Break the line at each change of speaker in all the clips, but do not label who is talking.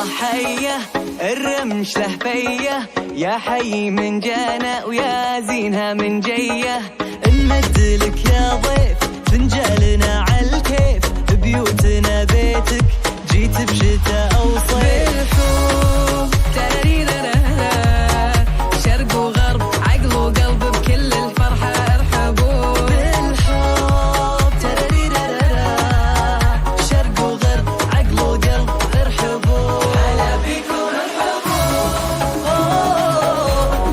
الله حيه الرمش له فيه، يا حي من جانا ويا زينها من جيه. نمد لك يا ضيف فنجالنا عالكيف، بيوتنا بيتك جيت بشتاء او صيف. بالحب تراريرارا شرق وغرب عقل وقلب بكل الفرحة ارحبوا. بالحب تراريرارا شرق وغرب عقل وقلب ارحبوا. هلا بيكم ارحبوا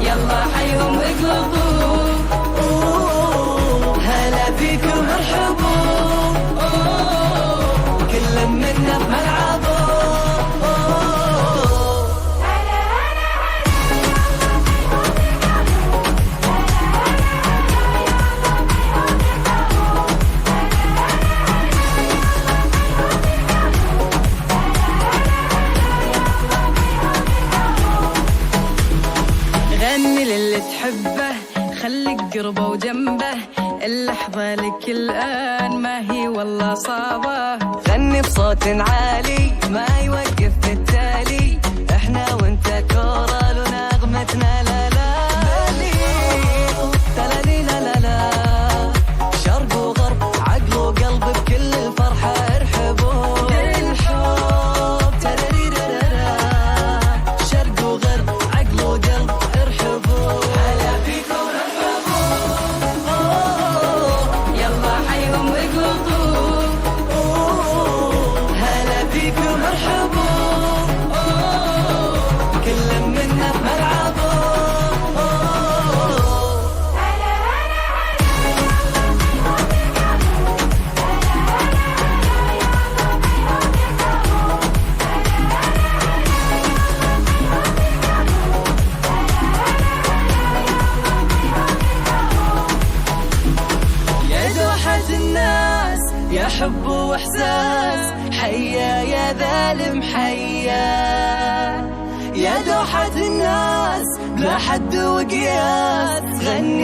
يلا حيهم اقلبوا. هلا بيكم ارحبوا كل منا بملعبه. غني للي تحبه خليك قربه وجنبه، اللحظة لك الآن ما هي والله صعبة. غني بصوت عالي ما يوقف بالتالي، احنا وانت كورال ونغمتنا لا لا تلالي لا لا لا. شرق وغرب عقل وقلب بكل الفرحة ارحبوا. بالحب تراريرارا شرق وغرب عقل وقلب ارحبوا. هلا بيكم ارحبوا يلا حيهم اقلبوا. هلا بيكم ارحبوا كل منا بملعبه. يا دوحة الناس يا حب واحساس، حيا يا ذا المحيا. يا دوحة الناس بلا حد وقياس غني